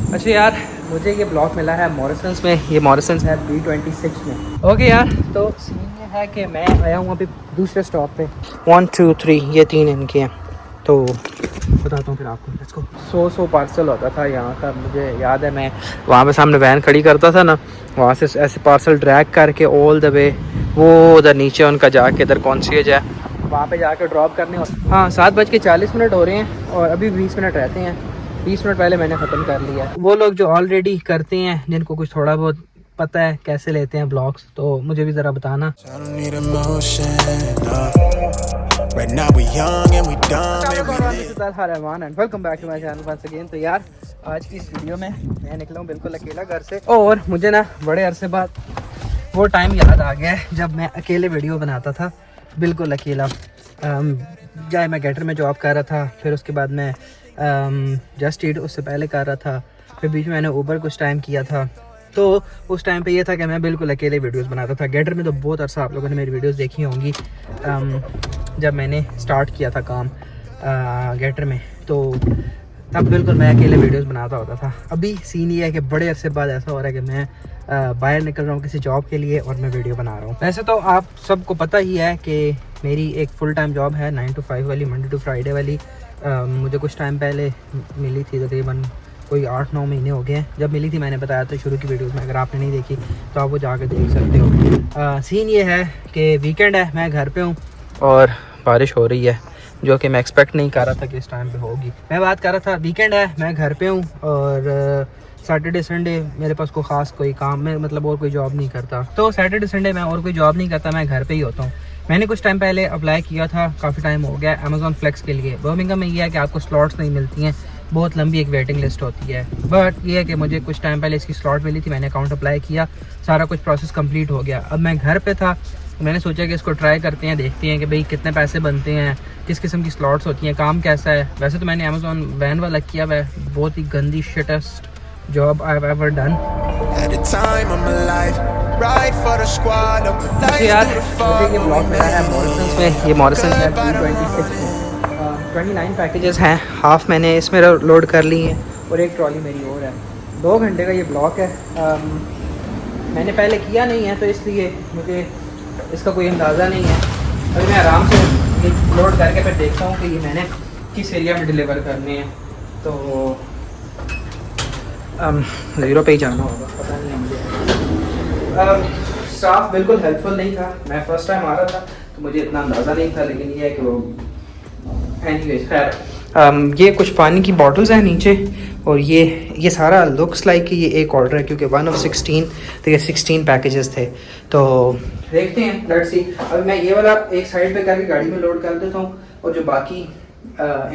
अच्छा यार, मुझे ये ब्लॉक मिला है मॉरिसन्स में। ये मॉरिसन्स है B26 में। ओके यार, तो सीन ये है कि मैं आया हूँ अभी दूसरे स्टॉप पे। 1 2 3 ये 3 इनके हैं। तो बताता हूँ फिर आपको। Let's go. 100 पार्सल होता था यहाँ का। मुझे याद है मैं वहाँ पे सामने वैन खड़ी करता था ना, वहाँ से ऐसे पार्सल ड्रैग करके ऑल द वे वो उधर नीचे उनका जाके इधर कॉन्सिएज है वहाँ पे जाके ड्रॉप करने। हाँ, 7:40 हो रहे हैं और अभी 20 मिनट रहते हैं। 20 मिनट पहले मैंने ख़त्म कर लिया है। वो लोग जो ऑलरेडी करते हैं, जिनको कुछ थोड़ा बहुत पता है कैसे लेते हैं ब्लॉग्स, तो मुझे भी ज़रा बताना। Welcome back to my channel once again. तो यार, आज की इस वीडियो में मैं निकला हूँ बिल्कुल अकेला घर से, और मुझे ना बड़े अरसे बाद वो टाइम याद आ गया है जब मैं अकेले वीडियो बनाता था, बिल्कुल अकेला। चाहे मैं गेटर में जॉब कर रहा था, फिर उसके बाद मैं जस्ट ईट उससे पहले कर रहा था, फिर बीच में मैंने ऊबर कुछ टाइम किया था। तो उस टाइम पे ये था कि मैं बिल्कुल अकेले वीडियोस बनाता था। गेटर में तो बहुत अरसा आप लोगों ने मेरी वीडियोस देखी होंगी, जब मैंने स्टार्ट किया था काम गेटर में, तो तब बिल्कुल मैं अकेले वीडियोस बनाता होता था। अभी सीन ये है कि बड़े अरसे बाद ऐसा हो रहा है कि मैं बाहर निकल रहा हूँ किसी जॉब के लिए और मैं वीडियो बना रहा हूँ। वैसे तो आप सबको पता ही है कि मेरी एक फुल टाइम जॉब है 9 to 5 वाली, मंडे टू फ्राइडे वाली। मुझे कुछ टाइम पहले मिली थी, तकरीबन कोई 8-9 महीने हो गए हैं। जब मिली थी मैंने बताया था शुरू की वीडियोस में, अगर आपने नहीं देखी तो आप वो जाकर देख सकते हो। सीन ये है कि वीकेंड है, मैं घर पे हूँ और बारिश हो रही है, जो कि मैं एक्सपेक्ट नहीं कर रहा था कि इस टाइम पे होगी। मैं बात कर रहा था, वीकेंड है, मैं घर पे हूँ और सैटरडे संडे मेरे पास कोई ख़ास कोई काम में, मतलब और कोई जॉब नहीं करता। तो सैटरडे संडे मैं और कोई जॉब नहीं करता, मैं घर पे ही होता हूँ। मैंने कुछ टाइम पहले अप्लाई किया था, काफ़ी टाइम हो गया, अमेज़ॉन फ्लेक्स के लिए। बर्मिंघम में ये है कि आपको स्लॉट्स नहीं मिलती हैं, बहुत लंबी एक वेटिंग लिस्ट होती है। बट ये है कि मुझे कुछ टाइम पहले इसकी स्लॉट मिली थी, मैंने अकाउंट अप्लाई किया, सारा कुछ प्रोसेस कंप्लीट हो गया। अब मैं घर पे था, मैंने सोचा कि इसको ट्राई करते हैं, देखते हैं कि भाई कितने पैसे बनते हैं, किस किस्म की स्लॉट्स होती हैं, काम कैसा है। वैसे तो मैंने अमेज़ॉन वैन वाला किया हुआ है, बहुत ही गंदी shittest job I have ever done. यार, मुझे ये ब्लॉग मिला है मॉरिसन्स में। ये मॉरिसन्स है B26 में। 29 पैकेजेस हैं, हाफ मैंने इसमें लोड कर ली हैं और एक ट्रॉली मेरी और है। 2 घंटे का ये ब्लॉक है। मैंने पहले किया नहीं है, तो इसलिए मुझे इसका कोई अंदाज़ा नहीं है। अभी मैं आराम से ये लोड करके फिर देखता हूँ कि ये मैंने किस एरिया में डिलीवर करने हैं। तो 0 पे ही जाना होगा, पता नहीं है मुझे। स्टाफ बिल्कुल हेल्पफुल नहीं था, मैं फ़र्स्ट टाइम आ रहा था तो मुझे इतना अंदाज़ा नहीं था, लेकिन ये है कि वो एनीवेज खैर। ये कुछ पानी की बॉटल्स हैं नीचे, और ये सारा लुक्स लाइक कि ये एक ऑर्डर है, क्योंकि 1 of 16, तो ये 16 पैकेजेस थे। तो देखते हैं, लेट्स सी। अभी मैं ये वाला एक साइड पे करके गाड़ी में लोड कर देता हूँ, और जो बाकी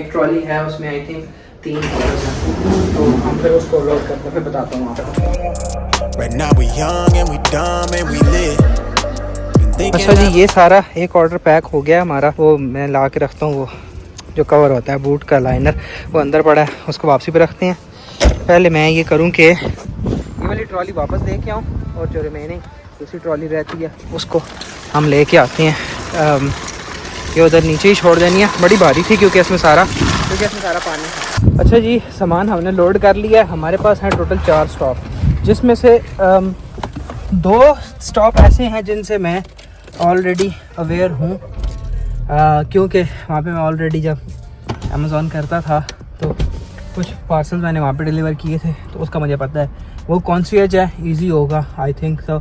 एक ट्रॉली है उसमें आई थिंक 3 ऑर्डर्स हैं, तो हम फिर उसको लोड करते हैं, फिर बताता हूँ आपको। अच्छा जी, ये सारा एक ऑर्डर पैक हो गया हमारा। वो मैं ला के रखता हूँ, वो जो कवर होता है बूट का लाइनर, वो अंदर पड़ा है, उसको वापसी पे रखते हैं। पहले मैं ये करूँ कि ये वाली ट्रॉली वापस दे के आऊँ, और जो रिमेनिंग दूसरी ट्रॉली रहती है उसको हम ले के आते हैं। ये उधर नीचे ही छोड़ देनी है, बड़ी भारी थी क्योंकि इसमें सारा पानी है। अच्छा जी, सामान हमने लोड कर लिया है। हमारे पास हैं टोटल 4 स्टॉप, जिसमें से 2 स्टॉप ऐसे हैं जिनसे मैं ऑलरेडी अवेयर हूँ, क्योंकि वहाँ पे मैं ऑलरेडी जब अमेज़ॉन करता था तो कुछ पार्सल मैंने वहाँ पे डिलीवर किए थे, तो उसका मुझे पता है। वो कॉन्सियज है, इजी होगा आई थिंक तो,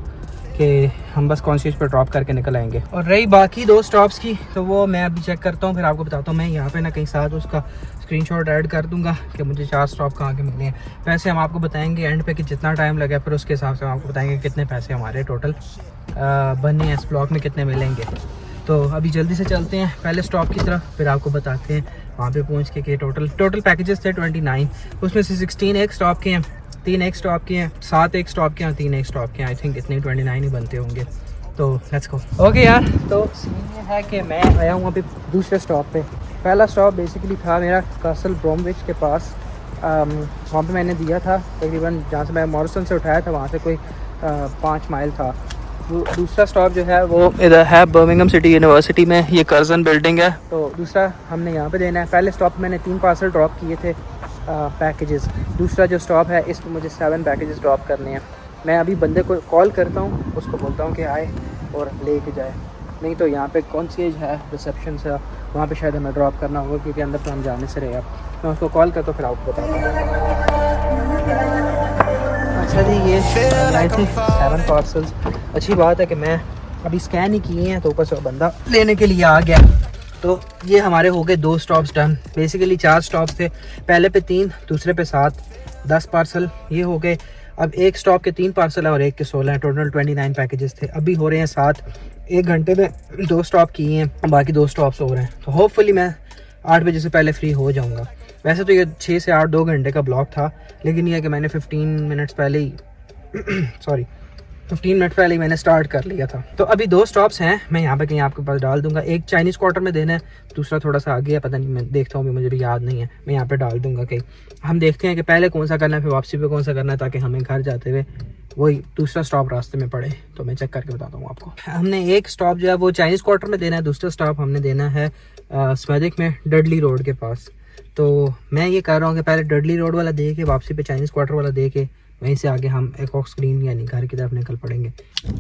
कि हम बस कॉन्सियज पर ड्रॉप करके निकल आएंगे। और रही बाकी 2 स्टॉप्स की, तो वो मैं अभी चेक करता हूँ, फिर आपको बताता हूँ। मैं यहाँ पे ना कहीं साथ उसका स्क्रीनशॉट ऐड कर दूंगा कि मुझे 4 स्टॉप कहाँ के मिले हैं। वैसे हम आपको बताएंगे एंड पे कि जितना टाइम लगा, फिर उसके हिसाब से हम आपको बताएंगे कितने पैसे हमारे टोटल बने हैं, इस ब्लॉक में कितने मिलेंगे। तो अभी जल्दी से चलते हैं पहले स्टॉप की तरफ, फिर आपको बताते हैं वहाँ पे पहुँच के टोटल पैकेजेस थे 29, उसमें से 16 एक स्टॉप के हैं, 3 एक स्टॉप के हैं, 7 एक स्टॉप के हैं, 3 एक स्टॉप के हैं। आई थिंक इतने 29 ही बनते होंगे। तो लेट्स गो। ओके यार, तो सीन ये है कि मैं आया हूँ अभी दूसरे स्टॉप पे। पहला स्टॉप बेसिकली था मेरा कासल ब्रोमविच के पास। वहाँ पे मैंने दिया था तकरीबन, जहाँ से मैं मॉरिसन से उठाया था वहाँ से कोई 5 माइल था। दूसरा स्टॉप जो है वो इधर है बर्मिंघम सिटी यूनिवर्सिटी में, ये कर्जन बिल्डिंग है, तो दूसरा हमने यहाँ पे देना है। पहले स्टॉप मैंने 3 पार्सल ड्रॉप किए थे पैकेजेस। दूसरा जो स्टॉप है इस पर मुझे 7 पैकेजेस ड्रॉप करने हैं। मैं अभी बंदे को कॉल करता हूँ, उसको बोलता हूँ कि आए और ले के जाए, नहीं तो यहाँ पे कॉन्सिएज है रिसेप्शन से, वहाँ पे शायद हमें ड्रॉप करना होगा क्योंकि अंदर तो हम जाने से रहे। मैं उसको कॉल करता हूँ फिर आपको बताता हूँ। अच्छा जी, ये आए थे 7 पार्सल्स। अच्छी बात है कि मैं अभी स्कैन ही किए हैं तो ऊपर से बंदा लेने के लिए आ गया। तो ये हमारे हो गए 2 स्टॉप्स डन। बेसिकली 4 स्टॉप थे, पहले पे 3, दूसरे पे 7, 10 पार्सल ये हो गए। अब एक स्टॉप के 3 पार्सल है और एक के 16 हैं, टोटल 29 पैकेजेस थे। अभी हो रहे हैं 7, 1 घंटे में 2 स्टॉप किए हैं, बाकी 2 स्टॉप्स हो रहे हैं। तो होपफुली मैं 8 बजे से पहले फ्री हो जाऊँगा। वैसे तो ये 6 से 8 2 घंटे का ब्लॉक था, लेकिन ये है कि मैंने 15 मिनट पहले ही 15 मिनट पहले ही मैंने स्टार्ट कर लिया था। तो अभी 2 स्टॉप्स हैं, मैं यहाँ पे कहीं आपके पास डाल दूंगा। एक चाइनीज़ क्वार्टर में देना है, दूसरा थोड़ा सा आगे है, पता नहीं, मैं देखता हूँ, मुझे भी याद नहीं है, मैं यहाँ पे डाल दूंगा कहीं। हम देखते हैं कि पहले कौन सा करना है, फिर वापसी पे कौन सा करना है, ताकि हमें घर जाते हुए वही दूसरा स्टॉप रास्ते में पड़े। तो मैं चेक करके बताता हूँ आपको। हमने एक स्टॉप जो है वो चाइनीज़ क्वार्टर में देना है, दूसरा स्टॉप हमने देना है स्मेदिक में, डडली रोड के पास। तो मैं ये कर रहा हूँ कि पहले डडली रोड वाला दे के वापसी पे चाइनीज़ क्वार्टर वाला दे के वहीं से आगे हम एक ऑक्स ग्रीन यानी घर की तरफ निकल पड़ेंगे।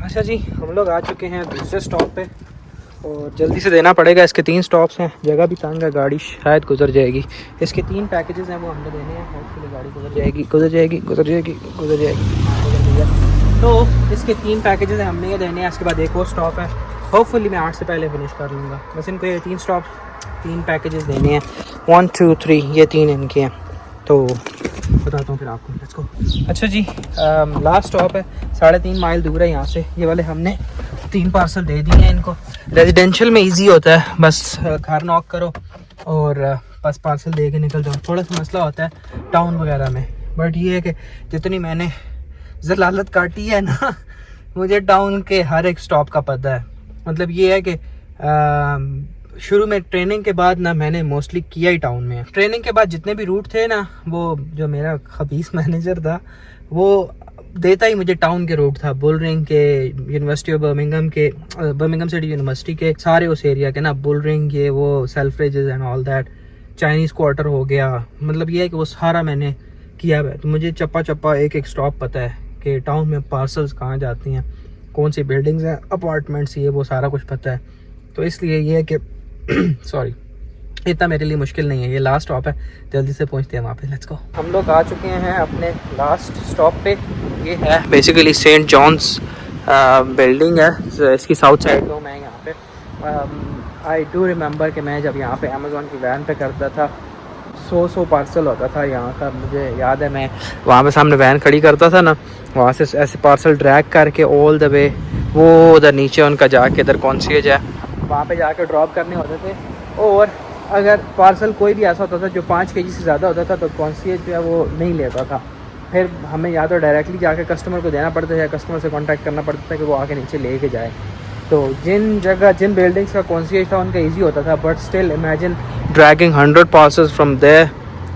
अच्छा जी, हम लोग आ चुके हैं दूसरे स्टॉप पे और जल्दी से देना पड़ेगा। इसके 3 स्टॉप्स हैं, जगह भी तंग है, गाड़ी शायद गुजर जाएगी। इसके 3 पैकेजेस हैं वो हमने देने हैं, होपफुली गाड़ी गुजर जाएगी। तो इसके 3 पैकेजेस हैं, हमने ये देने हैं। इसके बाद एक और स्टॉप है, होपफुली मैं 8 से पहले फिनिश कर लूँगा। बस इनको ये 3 पैकेजेस देने हैं, 1 2 3, ये 3 इनके हैं। तो बताता हूँ फिर आपको, लेट्स गो। अच्छा जी, लास्ट स्टॉप है, 3.5 माइल दूर है यहाँ से। ये वाले हमने 3 पार्सल दे दिए हैं इनको। रेजिडेंशियल में इजी होता है, बस घर नॉक करो और बस पार्सल दे के निकल जाओ। थोड़ा सा मसला होता है टाउन वगैरह में, बट ये है कि जितनी मैंने जलालत काटी है ना, मुझे टाउन के हर एक स्टॉप का पता है। मतलब ये है कि शुरू में ट्रेनिंग के बाद ना मैंने मोस्टली किया ही टाउन में। ट्रेनिंग के बाद जितने भी रूट थे ना, वो जो मेरा खबीस मैनेजर था वो देता ही मुझे टाउन के रूट था। बुल रिंग के, यूनिवर्सिटी ऑफ बर्मिंघम के, बर्मिंघम सिटी यूनिवर्सिटी के सारे उस एरिया के ना, बुल रिंग ये वो Selfridges and all that, Chinese quarter हो गया। मतलब ये है कि वो सारा मैंने किया है। तो मुझे चप्पा चप्पा एक एक स्टॉप पता है कि टाउन में पार्सल्स कहाँ जाती हैं, कौन सी बिल्डिंग्स हैं, अपार्टमेंट्स, ये वो सारा कुछ पता है। तो इसलिए ये है कि सॉरी, इतना मेरे लिए मुश्किल नहीं है। ये लास्ट स्टॉप है, जल्दी से पहुंचते हैं वहाँ पे, लेट्स गो। हम लोग आ चुके हैं अपने लास्ट स्टॉप पे। ये है बेसिकली सेंट जॉन्स बिल्डिंग है, इसकी साउथ साइड में हूँ मैं यहाँ पे। आई डू रिमेंबर कि मैं जब यहाँ पे अमेज़ॉन की वैन पे करता था, 100 पार्सल होता था यहाँ का। मुझे याद है मैं वहाँ पे सामने वैन खड़ी करता था ना, वहाँ से ऐसे पार्सल ड्रैग करके ऑल द वे वो उधर नीचे उनका जाके इधर कॉन्सिएज है, वहाँ पे जाकर ड्रॉप करने होते थे। और अगर पार्सल कोई भी ऐसा होता था जो 5 kg से ज़्यादा होता था तो कॉन्सिएज जो है वो नहीं लेता था। फिर हमें या तो डायरेक्टली जाकर कस्टमर को देना पड़ता था या कस्टमर से कांटेक्ट करना पड़ता था कि वो आके नीचे लेके जाए। तो जिन बिल्डिंग्स का कॉन्सिएज था उनका ईजी होता था, but still imagine dragging 100 parcels from there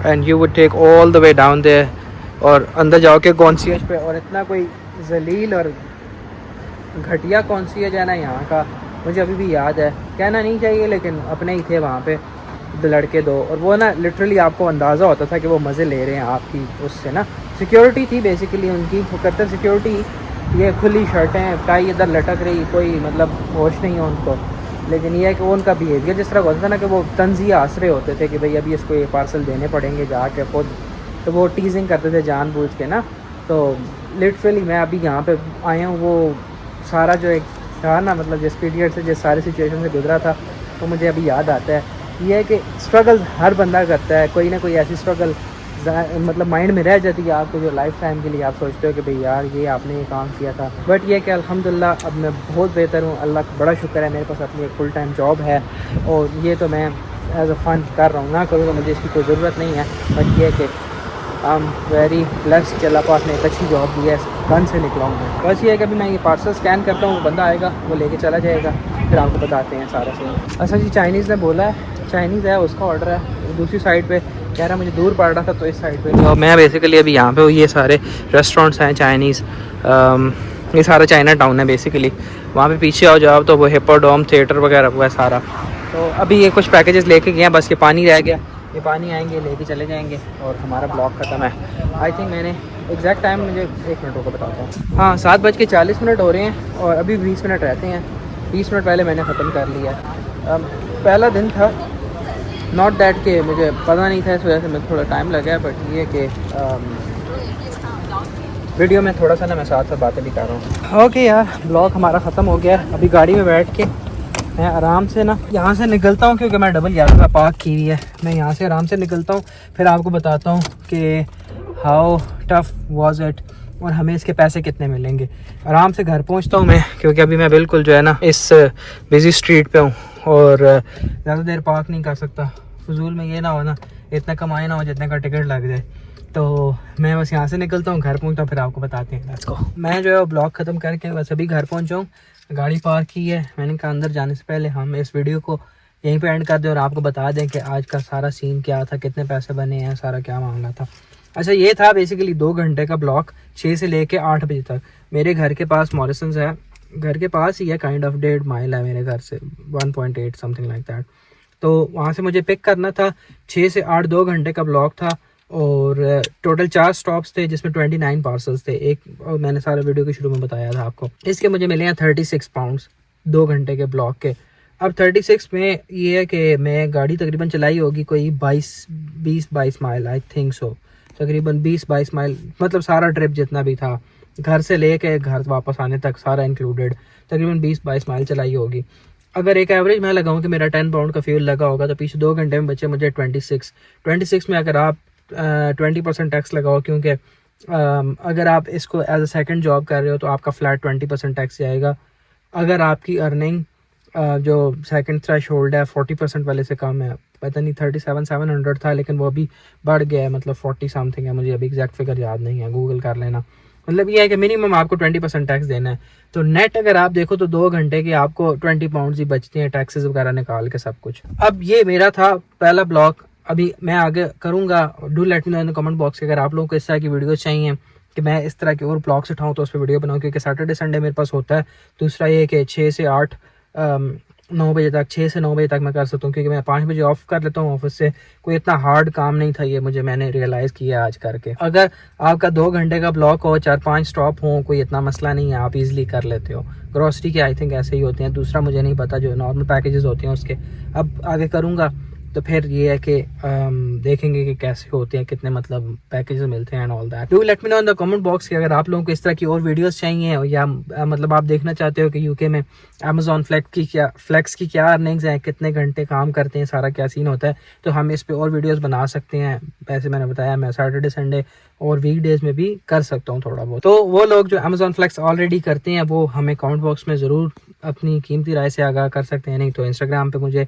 and you would take all the way down there और अंदर जाओ के कॉन्सिएज पे। और इतना कोई जलील और घटिया कॉन्सिएज है ना यहाँ का, मुझे अभी भी याद है। कहना नहीं चाहिए लेकिन अपने ही थे वहाँ पे लड़के 2, और वो ना लिटरली आपको अंदाज़ा होता था कि वो मज़े ले रहे हैं आपकी उससे ना। सिक्योरिटी थी बेसिकली उनकी, वो करते सिक्योरिटी, ये खुली शर्टें, टाई इधर लटक रही, कोई मतलब होश नहीं है उनको। लेकिन ये है कि वो उनका बिहेवियर जिस तरह होता था ना कि वो तंज़िया आसरे होते थे कि भाई अभी इसको ये पार्सल देने पड़ेंगे जाके खुद। तो वो टीजिंग करते थे जानबूझ के ना। तो लिटरली मैं अभी यहाँ पे आया हूँ, वो सारा जो एक था ना, मतलब जिस पीरियड से जिस सारी सिचुएशन से गुजरा था, तो मुझे अभी याद आता है। ये है कि स्ट्रगल हर बंदा करता है, कोई ना कोई ऐसी स्ट्रगल मतलब माइंड में रह जाती है आपको, जो लाइफ टाइम के लिए आप सोचते हो कि भाई यार ये आपने ये काम किया था। बट ये कि अल्हम्दुलिल्लाह अब मैं बहुत बेहतर हूँ, अल्लाह का बड़ा शुक्र है, मेरे पास अपनी एक फुल टाइम जॉब है और ये तो मैं एज अ फ़न कर रहा हूँ, ना करूँ तो मुझे इसकी कोई ज़रूरत नहीं है। बट ये कि आई एम वेरी ब्लेस्ड कि अल्लाह पाक ने एक अच्छी जॉब दी है, गन से निकला हूँ मैं। बस ये है कि अभी मैं ये पार्सल स्कैन करता हूँ, वो बंदा आएगा वो लेके चला जाएगा, फिर आपको बताते हैं सारा सीन। अच्छा जी, चाइनीज़ ने बोला है, चाइनीज़ है उसका ऑर्डर है, दूसरी साइड पे कह रहा मुझे दूर पड़ रहा था तो इस साइड पे। तो मैं बेसिकली अभी यहाँ पे हूँ, ये सारे रेस्टोरेंट्स हैं चाइनीज़, ये सारा चाइना टाउन है बेसिकली। वहाँ पे पीछे आओ जाओ तो वो हिप्पोड्रोम थिएटर वगैरह हुआ है सारा। तो अभी ये कुछ पैकेजेस लेके गए हैं, बस ये पानी रह गया, ये पानी आएंगे लेके चले जाएंगे और हमारा ब्लॉग ख़त्म है। आई थिंक मैंने एग्जैक्ट टाइम मुझे 1 मिनट को बताता हूँ। हाँ 7:40 हो रहे हैं और अभी 20 मिनट रहते हैं। 20 मिनट पहले मैंने ख़त्म कर लिया। पहला दिन था, नॉट दैट कि मुझे पता नहीं था, इस वजह से मुझे थोड़ा टाइम लगा, बट ये कि वीडियो में थोड़ा सा ना मैं साथ साथ बातें भी कर रहा हूँ। ओके यार, ब्लॉग हमारा ख़त्म हो गया। अभी गाड़ी में बैठ के मैं आराम से ना यहाँ से निकलता हूँ, क्योंकि मैं डबल यात्रा पार्क की हुई है। मैं यहाँ से आराम से निकलता हूँ, फिर आपको बताता हूँ कि हाउ टफ वाज इट और हमें इसके पैसे कितने मिलेंगे। आराम से घर पहुँचता हूँ मैं, क्योंकि अभी मैं बिल्कुल जो है ना इस बिजी स्ट्रीट पे हूँ और ज़्यादा देर पार्क नहीं कर सकता। फजूल में ये ना हो ना इतना कमाए ना हो जितने का टिकट लग जाए। तो मैं बस यहाँ से निकलता हूँ, घर पहुँचता हूँ, फिर आपको बताते हैं। Let's go. मैं जो है ब्लॉग ख़त्म करके बस अभी घर पहुँचा हूँ। गाड़ी पार्क की है। मैंने कहा अंदर जाने से पहले हम इस वीडियो को यहीं पे एंड कर दें और आपको बता दें कि आज का सारा सीन क्या था, कितने पैसे बने हैं, सारा क्या मामला था। अच्छा, ये था बेसिकली 2 घंटे का ब्लॉक, 6 से लेके 8 बजे तक। मेरे घर के पास मॉरिसन्स है, घर के पास ही है, काइंड ऑफ 1.5 माइल है मेरे घर से, 1.8 समथिंग लाइक दैट। तो वहाँ से मुझे पिक करना था। 6 से 8 2 घंटे का ब्लॉक था और टोटल 4 स्टॉप्स थे, जिसमें 29 पार्सल्स थे। एक और मैंने सारा वीडियो के शुरू में बताया था आपको। इसके मुझे मिले हैं 36 पाउंड्स 2 घंटे के ब्लॉक के। अब 36 में ये है कि मैं गाड़ी तकरीबन चलाई होगी कोई 20-22 माइल, आई थिंक सो, तकरीबन 20-22 माइल, मतलब सारा ट्रिप जितना भी था घर से लेके घर वापस आने तक सारा इंक्लूडेड तकरीबन 20-22 माइल चलाई होगी। अगर एक एवरेज मैं लगाऊं कि मेरा 10 पाउंड का फ्यूल लगा होगा, तो पीछे 2 घंटे में बचे मुझे 26 में। अगर आप 20% टैक्स लगाओ, क्योंकि अगर आप इसको एज अ सेकंड जॉब कर रहे हो तो आपका फ्लैट 20% टैक्स जाएगा। अगर आपकी अर्निंग जो सेकंड थ्रेश होल्ड है 40% वाले से कम है, पता नहीं 37,700 था, लेकिन वो अभी बढ़ गया है, मतलब 40 समथिंग है। मुझे अभी एग्जैक्ट फिगर याद नहीं है, गूगल कर लेना। मतलब ये है कि मिनिमम आपको 20% टैक्स देना है। तो नेट अगर आप देखो तो 2 घंटे की आपको 20 पाउंड ही बचती हैं, टैक्सेस वगैरह निकाल के सब कुछ। अब ये मेरा था पहला ब्लॉग। अभी मैं आगे करूँगा। Do let me know in the comment box अगर आप लोगों को इस तरह की वीडियो चाहिए कि मैं इस तरह के और ब्लॉग्स उठाऊँ तो उस पर वीडियो बनाऊँ, क्योंकि सैटरडे संडे मेरे पास होता है। दूसरा ये कि 6 से 8 9 बजे तक, 6 से 9 बजे तक मैं कर सकता हूँ, क्योंकि मैं 5 बजे ऑफ कर लेता हूँ ऑफिस से। कोई इतना हार्ड काम नहीं था ये, मैंने रियलाइज़ किया आज करके। अगर आपका 2 घंटे का ब्लॉक हो, 4-5 स्टॉप हो, कोई इतना मसला नहीं है, आप इजीली कर लेते हो। ग्रॉसरी के आई थिंक ऐसे ही होते हैं, दूसरा मुझे नहीं पता, जो नॉर्मल पैकेजेस होते हैं उसके। अब आगे करूँगा तो फिर ये है कि देखेंगे कि कैसे होते हैं, कितने मतलब पैकेजेस मिलते हैं and all that. Do let me know in the comment box कि अगर आप लोगों को इस तरह की और वीडियोस चाहिए, या मतलब आप देखना चाहते हो कि यूके में अमेजॉन फ्लेक्स की क्या अर्निंग्स हैं, कितने घंटे काम करते हैं, सारा क्या सीन होता है, तो हम इस पे और वीडियोस बना सकते हैं। वैसे मैंने बताया मैं सैटरडे संडे और वीकडेज में भी कर सकता हूँ थोड़ा बहुत। तो वो लोग जो अमेजॉन फ्लेक्स ऑलरेडी करते हैं वो हमें कमेंट बॉक्स में ज़रूर अपनी कीमती राय से आगाह कर सकते हैं, नहीं तो इंस्टाग्राम पे मुझे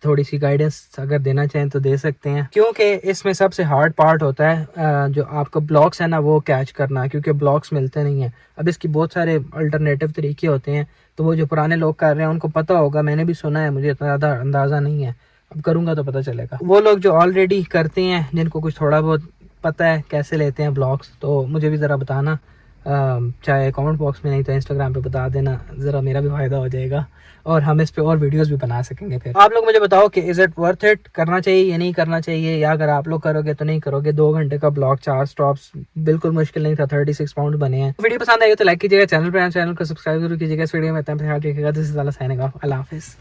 थोड़ी सी गाइडेंस अगर देना चाहें तो दे सकते हैं। क्योंकि इसमें सबसे हार्ड पार्ट होता है जो आपका ब्लॉग्स है ना वो कैच करना, क्योंकि ब्लॉग्स मिलते नहीं हैं। अब इसकी बहुत सारे अल्टरनेटिव तरीके होते हैं, तो वो जो पुराने लोग कर रहे हैं उनको पता होगा, मैंने भी सुना है, मुझे इतना ज़्यादा अंदाज़ा नहीं है, अब करूँगा तो पता चलेगा। वो लोग जो ऑलरेडी करते हैं, जिनको कुछ थोड़ा बहुत पता है कैसे लेते हैं ब्लॉग्स, तो मुझे भी ज़रा बताना, चाहे कमेंट बॉक्स में नहीं तो इंस्टाग्राम पे बता देना, ज़रा मेरा भी फ़ायदा हो जाएगा और हम इस पे और वीडियोस भी बना सकेंगे। फिर आप लोग मुझे बताओ कि इज़ इट वर्थ इट, करना चाहिए या नहीं करना चाहिए, या अगर आप लोग करोगे तो नहीं करोगे। 2 घंटे का ब्लॉग, 4 स्टॉप्स, बिल्कुल मुश्किल नहीं था, 36 पाउंड बने हैं। वीडियो पसंद आई तो लाइक कीजिएगा, चैनल को सब्सक्राइब जरूर कीजिएगा। इस वीडियो में इतना ख्याल रखिएगा। This is Allah signing off. Allah हाफिज़।